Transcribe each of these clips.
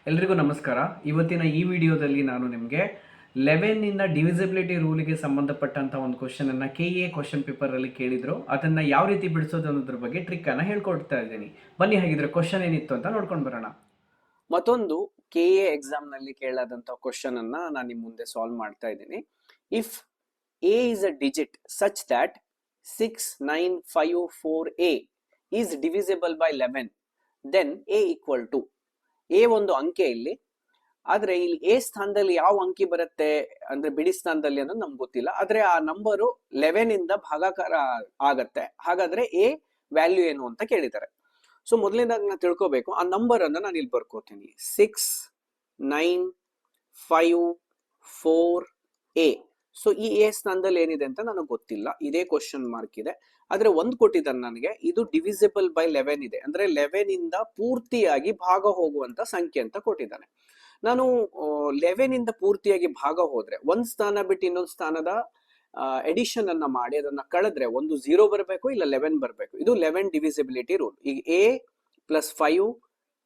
ಎಲ್ರಿಗೂ ನಮಸ್ಕಾರ. ಇವತ್ತಿನ ಈ ವಿಡಿಯೋದಲ್ಲಿ ನಾನು ನಿಮಗೆ 11 ಇಂದ ಡಿವಿಸಿಬಿಲಿಟಿ ರೂಲಿಗೆ ಸಂಬಂಧಪಟ್ಟಂತ ಒಂದು ಕ್ವಶನ್ ಅನ್ನ KA ಕ್ವಶನ್ ಪೇಪರ್ ಅಲ್ಲಿ ಕೇಳಿದ್ರು. ಅದನ್ನ ಯಾವ ರೀತಿ ಬಿಡಿಸೋದು ಅನ್ನೋದ್ರ ಬಗ್ಗೆ ಟ್ರಿಕ್ ಅನ್ನ ಹೇಳ್ಕೊಡ್ತಾ ಇದ್ದೀನಿ. ಬನ್ನಿ ಹಾಗಿದ್ರೆ ಕ್ವಶನ್ ಏನಿತ್ತು ಅಂತ ನೋಡ್ಕೊಂಡು ಬರೋಣ. ಮತ್ತೊಂದು KA ಎಕ್ಸಾಮ್ ನಲ್ಲಿ ಕೇಳಾದಂತ ಕ್ವಶನ್ ಅನ್ನ ನಾನು ನಿಮ್ಮ ಮುಂದೆ ಸಾಲ್ವ್ ಮಾಡ್ತಾ ಇದ್ದೀನಿ. If A is a digit such that 6954A is divisible by 11, then A equal to A ಒಂದು ಅಂಕೆ ಇಲ್ಲಿ, ಆದ್ರೆ ಇಲ್ಲಿ ಎ ಸ್ಥಾನದಲ್ಲಿ ಯಾವ ಅಂಕಿ ಬರುತ್ತೆ ಅಂದ್ರೆ ಬಿಡಿ ಸ್ಥಾನದಲ್ಲಿ ಅನ್ನೋದು ನಮ್ಗೆ ಗೊತ್ತಿಲ್ಲ. ಆದ್ರೆ ಆ ನಂಬರು 11 ಇಂದ ಭಾಗಾಕಾರ ಆಗತ್ತೆ. ಹಾಗಾದ್ರೆ ಎ ವ್ಯಾಲ್ಯೂ ಏನು ಅಂತ ಕೇಳಿದ್ದಾರೆ. ಸೊ ಮೊದಲನೇದಾಗಿ ನಾನು ತಿಳ್ಕೊಬೇಕು, ಆ ನಂಬರ್ ಅನ್ನ ನಾನು ಇಲ್ಲಿ ಬರ್ಕೋತೀನಿ. 6954A. ಸೊ ಈ ಎ ಸ್ಥಾನದಲ್ಲಿ ಏನಿದೆ ಅಂತ ನನಗೆ ಗೊತ್ತಿಲ್ಲ, ಇದೇ ಕ್ವಶನ್ ಮಾರ್ಕ್ ಇದೆ. ಆದ್ರೆ ಒಂದು ಕೊಟ್ಟಿದ್ದಾನೆ ನನಗೆ, ಇದು ಡಿವಿಸಿಬಲ್ ಬೈ 11 ಇದೆ, ಅಂದ್ರೆ 11 ಇಂದ ಪೂರ್ತಿಯಾಗಿ ಭಾಗ ಹೋಗುವಂತ ಸಂಖ್ಯೆ ಅಂತ ಕೊಟ್ಟಿದ್ದಾನೆ. ನಾನು 11 ಇಂದ ಪೂರ್ತಿಯಾಗಿ ಭಾಗ ಹೋದ್ರೆ ಒಂದ್ ಸ್ಥಾನ ಬಿಟ್ಟು ಇನ್ನೊಂದು ಸ್ಥಾನದ ಎಡಿಷನ್ ಅನ್ನ ಮಾಡಿ ಅದನ್ನ ಕಳೆದ್ರೆ ಒಂದು 0 ಬರಬೇಕು, ಇಲ್ಲ 11 ಬರಬೇಕು. ಇದು 11 ಡಿವಿಸಿಬಿಲಿಟಿ ರೂಲ್. ಈಗ A + 5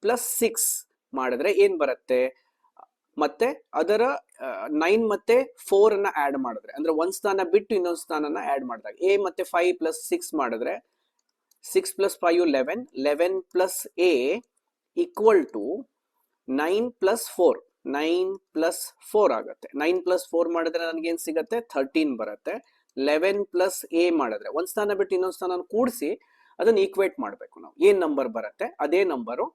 + 6 ಮಾಡಿದ್ರೆ ಏನ್ ಬರುತ್ತೆ, ಮತ್ತೆ ಅದರ 9 ಮತ್ತೆ 4 ಅನ್ನ ಆಡ್ ಮಾಡಿದ್ರೆ, ಅಂದ್ರೆ ಒಂದ್ ಸ್ಥಾನ ಬಿಟ್ಟು ಇನ್ನೊಂದು ಸ್ಥಾನನ ಆಡ್ ಮಾಡಿದಾಗ A ಮತ್ತೆ 5 + 6 ಮಾಡಿದ್ರೆ 6 + 5 11, 11 + A equal to 9 + 4, 9 + 4 ಆಗುತ್ತೆ. 9 + 4 ಮಾಡಿದ್ರೆ ನನಗೇನ್ ಸಿಗತ್ತೆ, 13 ಬರುತ್ತೆ. 11 + A ಮಾಡಿದ್ರೆ ಒಂದ್ ಸ್ಥಾನ ಬಿಟ್ಟು ಇನ್ನೊಂದು ಸ್ಥಾನ ಕೂಡಿಸಿ ಅದನ್ನ ಈಕ್ವೇಟ್ ಮಾಡ್ಬೇಕು ನಾವು. ಏನ್ ನಂಬರ್ ಬರುತ್ತೆ ಅದೇ ನಂಬರು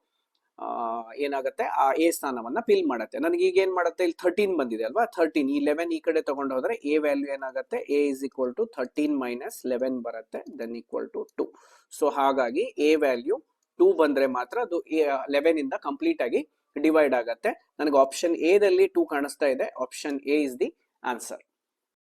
ಏನಾಗುತ್ತೆ, ಆ ಎ ಸ್ಥಾನವನ್ನ ಫಿಲ್ ಮಾಡುತ್ತೆ. ನನಗೆ ಈಗ ಏನ್ ಮಾಡುತ್ತೆ, ಇಲ್ಲಿ 13 ಬಂದಿದೆ ಅಲ್ವಾ, 13 ಈ 11 ಈ ಕಡೆ ತಗೊಂಡು ಹೋದ್ರೆ ಎ ವ್ಯಾಲ್ಯೂ ಏನಾಗುತ್ತೆ, A is equal to 13 - 11 ಬರುತ್ತೆ, ದೆನ್ ಈಕ್ವಲ್ ಟು 2. ಸೊ ಹಾಗಾಗಿ ಎ ವ್ಯಾಲ್ಯೂ 2 ಬಂದ್ರೆ ಮಾತ್ರ ಅದು 11 ಇಂದ ಕಂಪ್ಲೀಟ್ ಆಗಿ ಡಿವೈಡ್ ಆಗತ್ತೆ. ನನಗೆ ಆಪ್ಷನ್ ಎ ದಲ್ಲಿ 2 ಕಾಣಿಸ್ತಾ ಇದೆ. Option A is the answer.